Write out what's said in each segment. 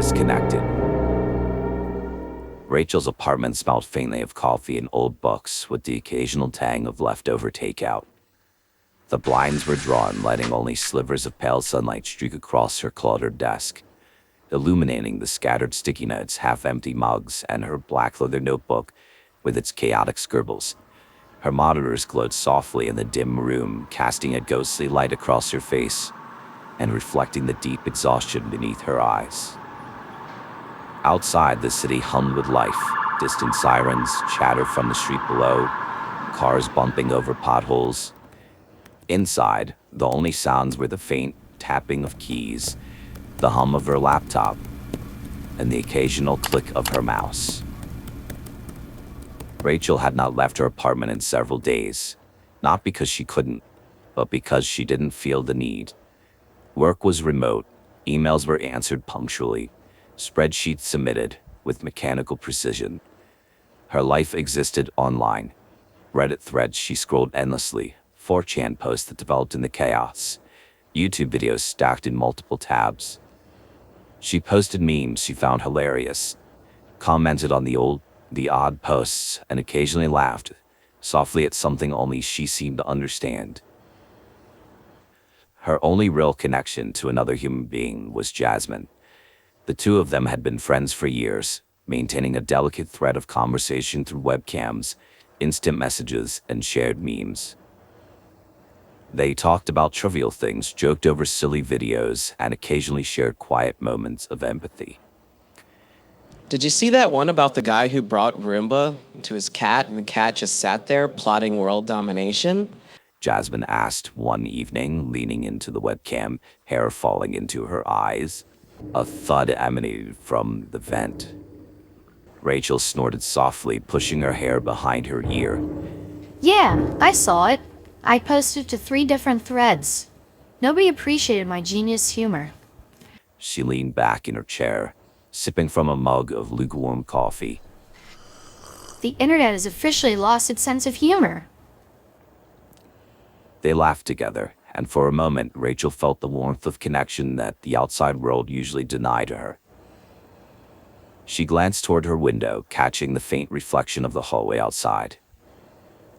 disconnected. Rachel's apartment smelled faintly of coffee and old books, with the occasional tang of leftover takeout. The blinds were drawn, letting only slivers of pale sunlight streak across her cluttered desk, illuminating the scattered sticky notes, half-empty mugs, and her black leather notebook with its chaotic scribbles. Her monitors glowed softly in the dim room, casting a ghostly light across her face and reflecting the deep exhaustion beneath her eyes. Outside, the city hummed with life. Distant sirens, chatter from the street below, cars bumping over potholes. Inside, the only sounds were the faint tapping of keys, the hum of her laptop, and the occasional click of her mouse. Rachel had not left her apartment in several days, not because she couldn't, but because she didn't feel the need. Work was remote, emails were answered punctually, spreadsheets submitted with mechanical precision. Her life existed online. Reddit threads she scrolled endlessly, 4chan posts that developed in the chaos, YouTube videos stacked in multiple tabs. She posted memes she found hilarious, commented on the odd posts, and occasionally laughed softly at something only she seemed to understand. Her only real connection to another human being was Jasmine. The two of them had been friends for years, maintaining a delicate thread of conversation through webcams, instant messages, and shared memes. They talked about trivial things, joked over silly videos, and occasionally shared quiet moments of empathy. Did you see that one about the guy who brought Roomba to his cat and the cat just sat there plotting world domination? Jasmine asked one evening, leaning into the webcam, hair falling into her eyes. A thud emanated from the vent. Rachel snorted softly, pushing her hair behind her ear. Yeah, I saw it. I posted to 3 different threads. Nobody appreciated my genius humor. She leaned back in her chair, sipping from a mug of lukewarm coffee. The internet has officially lost its sense of humor. They laughed together, and for a moment, Rachel felt the warmth of connection that the outside world usually denied her. She glanced toward her window, catching the faint reflection of the hallway outside,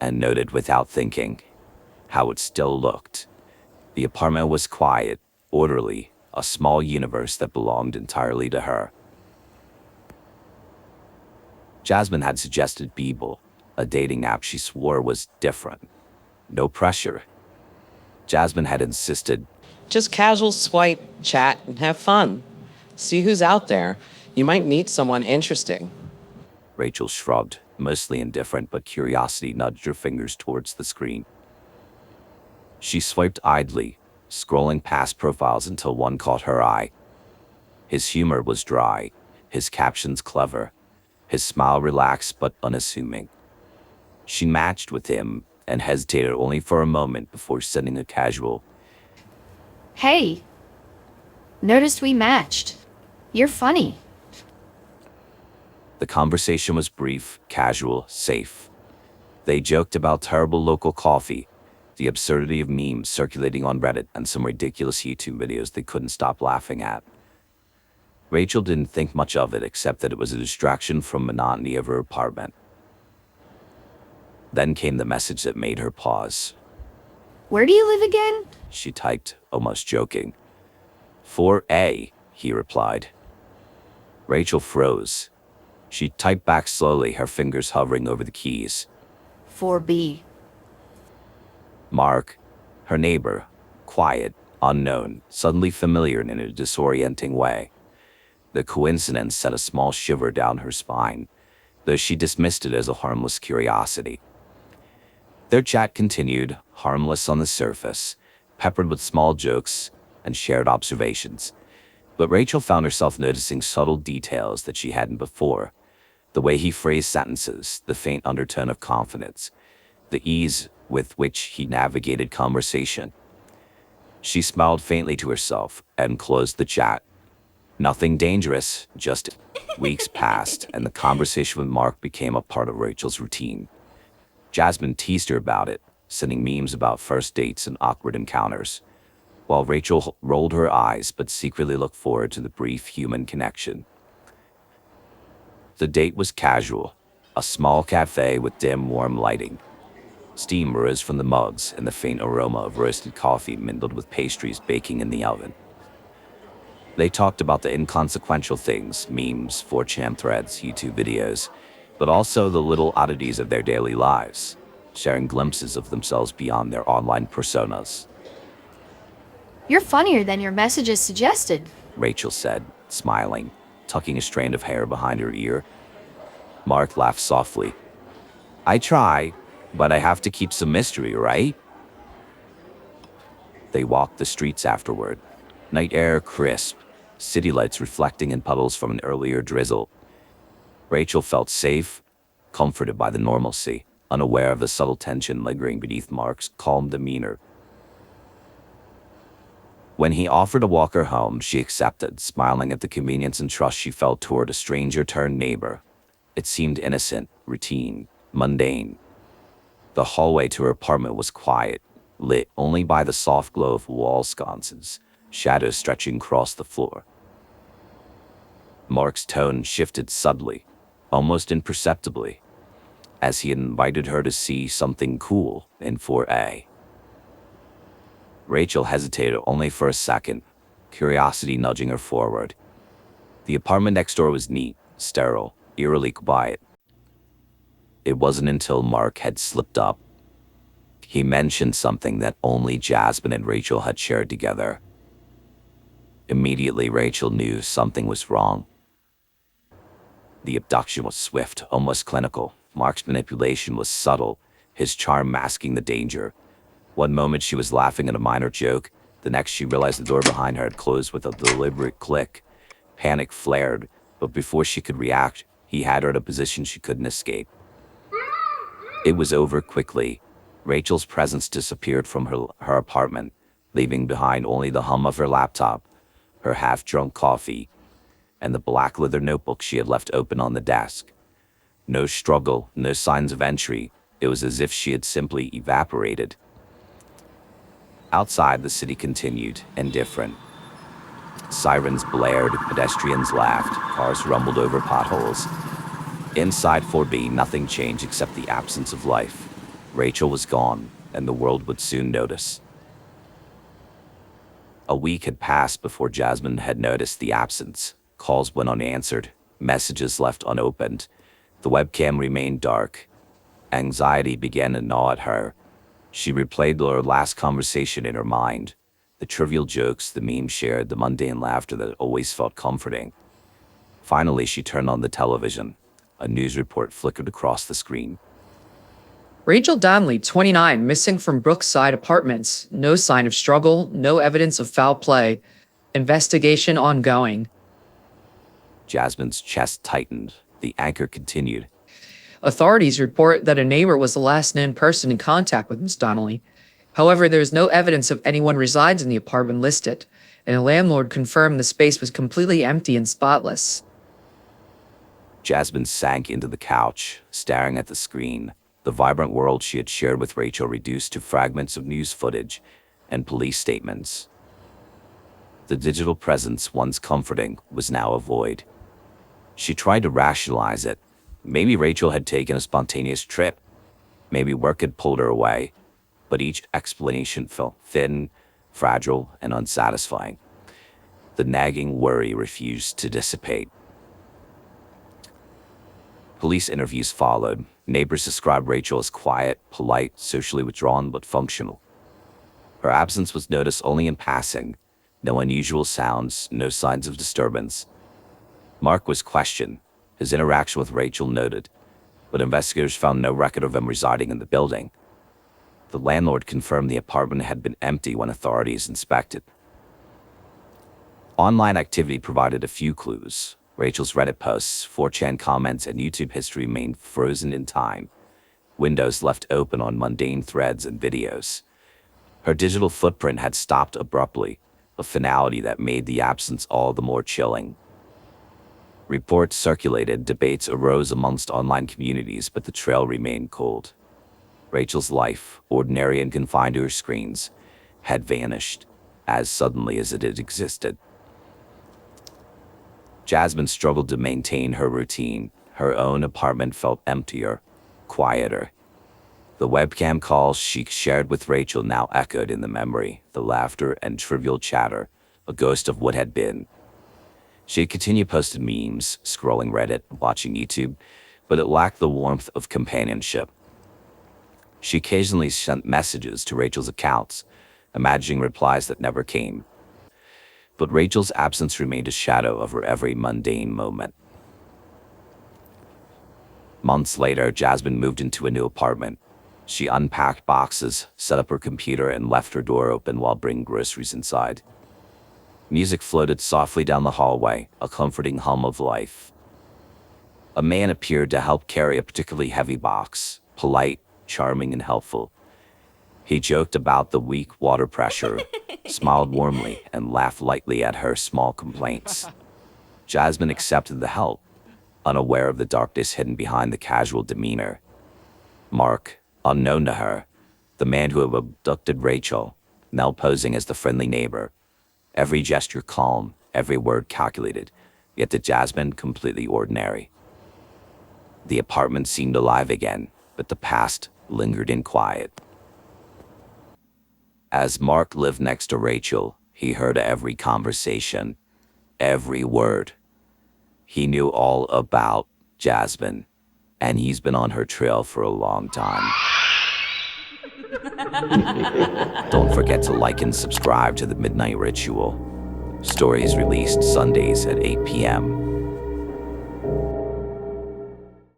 and noted without thinking how it still looked. The apartment was quiet, orderly, a small universe that belonged entirely to her. Jasmine had suggested Beeble, a dating app she swore was different. No pressure. Jasmine had insisted, Just casual swipe, chat, and have fun. See who's out there. You might meet someone interesting. Rachel shrugged, mostly indifferent, but curiosity nudged her fingers towards the screen. She swiped idly, scrolling past profiles until one caught her eye. His humor was dry, his captions clever, his smile relaxed but unassuming. She matched with him and hesitated only for a moment before sending a casual, Hey, noticed we matched. You're funny. The conversation was brief, casual, safe. They joked about terrible local coffee, the absurdity of memes circulating on Reddit, and some ridiculous YouTube videos they couldn't stop laughing at. Rachel didn't think much of it except that it was a distraction from monotony of her apartment. Then came the message that made her pause. Where do you live again? She typed, almost joking. 4A, he replied. Rachel froze. She typed back slowly, her fingers hovering over the keys. 4B. Mark, her neighbor, quiet, unknown, suddenly familiar in a disorienting way. The coincidence sent a small shiver down her spine, though she dismissed it as a harmless curiosity. Their chat continued, harmless on the surface, peppered with small jokes and shared observations. But Rachel found herself noticing subtle details that she hadn't before. The way he phrased sentences, the faint undertone of confidence, the ease with which he navigated conversation. She smiled faintly to herself and closed the chat. Nothing dangerous, just weeks passed, and the conversation with Mark became a part of Rachel's routine. Jasmine teased her about it, sending memes about first dates and awkward encounters. while Rachel rolled her eyes but secretly looked forward to the brief human connection. The date was casual, a small cafe with dim, warm lighting. Steam rose from the mugs and the faint aroma of roasted coffee mingled with pastries baking in the oven. They talked about the inconsequential things, memes, 4chan threads, YouTube videos, but also the little oddities of their daily lives, sharing glimpses of themselves beyond their online personas. You're funnier than your messages suggested. Rachel said, smiling, tucking a strand of hair behind her ear. Mark laughed softly. I try, but I have to keep some mystery, right? They walked the streets afterward. Night air crisp, city lights reflecting in puddles from an earlier drizzle. Rachel felt safe, comforted by the normalcy, unaware of the subtle tension lingering beneath Mark's calm demeanor. When he offered to walk her home, she accepted, smiling at the convenience and trust she felt toward a stranger-turned-neighbor. It seemed innocent, routine, mundane. The hallway to her apartment was quiet, lit only by the soft glow of wall sconces, shadows stretching across the floor. Mark's tone shifted subtly, almost imperceptibly, as he invited her to see something cool in 4A. Rachel hesitated only for a second, curiosity nudging her forward. The apartment next door was neat, sterile, eerily quiet. It wasn't until Mark had slipped up. He mentioned something that only Jasmine and Rachel had shared together. Immediately, Rachel knew something was wrong. The abduction was swift, almost clinical. Mark's manipulation was subtle, his charm masking the danger. One moment she was laughing at a minor joke, the next she realized the door behind her had closed with a deliberate click. Panic flared, but before she could react, he had her in a position she couldn't escape. It was over quickly. Rachel's presence disappeared from her apartment, leaving behind only the hum of her laptop, her half-drunk coffee, and the black leather notebook she had left open on the desk. No struggle, no signs of entry. It was as if she had simply evaporated. Outside, the city continued, indifferent. Sirens blared, pedestrians laughed, cars rumbled over potholes. Inside 4B, nothing changed except the absence of life. Rachel was gone, and the world would soon notice. A week had passed before Jasmine had noticed the absence. Calls went unanswered, messages left unopened. The webcam remained dark. Anxiety began to gnaw at her. She replayed her last conversation in her mind. The trivial jokes, the memes shared, the mundane laughter that always felt comforting. Finally, she turned on the television. A news report flickered across the screen. Rachel Donnelly, 29, missing from Brookside Apartments. No sign of struggle, no evidence of foul play. Investigation ongoing. Jasmine's chest tightened. The anchor continued. Authorities report that a neighbor was the last known person in contact with Ms. Donnelly. However, there is no evidence of anyone resides in the apartment listed, and the landlord confirmed the space was completely empty and spotless. Jasmine sank into the couch, staring at the screen. The vibrant world she had shared with Rachel reduced to fragments of news footage and police statements. The digital presence, once comforting, was now a void. She tried to rationalize it. Maybe Rachel had taken a spontaneous trip. Maybe work had pulled her away. But each explanation felt thin, fragile, and unsatisfying. The nagging worry refused to dissipate. Police interviews followed. Neighbors described Rachel as quiet, polite, socially withdrawn, but functional. Her absence was noticed only in passing. No unusual sounds, no signs of disturbance. Mark was questioned, his interaction with Rachel noted, but investigators found no record of him residing in the building. The landlord confirmed the apartment had been empty when authorities inspected. Online activity provided a few clues. Rachel's Reddit posts, 4chan comments, and YouTube history remained frozen in time. Windows left open on mundane threads and videos. Her digital footprint had stopped abruptly, a finality that made the absence all the more chilling. Reports circulated, debates arose amongst online communities, but the trail remained cold. Rachel's life, ordinary and confined to her screens, had vanished. as suddenly as it had existed. Jasmine struggled to maintain her routine. Her own apartment felt emptier, quieter. The webcam calls she shared with Rachel now echoed in the memory, the laughter and trivial chatter, a ghost of what had been. She had continued posting memes, scrolling Reddit, watching YouTube, but it lacked the warmth of companionship. She occasionally sent messages to Rachel's accounts, imagining replies that never came. But Rachel's absence remained a shadow of her every mundane moment. Months later, Jasmine moved into a new apartment. She unpacked boxes, set up her computer, and left her door open while bringing groceries inside. Music floated softly down the hallway, a comforting hum of life. A man appeared to help carry a particularly heavy box, polite, charming, and helpful. He joked about the weak water pressure, smiled warmly, and laughed lightly at her small complaints. Jasmine accepted the help, unaware of the darkness hidden behind the casual demeanor. Mark, unknown to her, the man who had abducted Rachel, now posing as the friendly neighbor. Every gesture calm, every word calculated, yet to Jasmine completely ordinary. The apartment seemed alive again, but the past lingered in quiet. As Mark lived next to Rachel, he heard every conversation, every word. He knew all about Jasmine, and he's been on her trail for a long time. Don't forget to like and subscribe to The Midnight Ritual. Stories released Sundays at 8 p.m.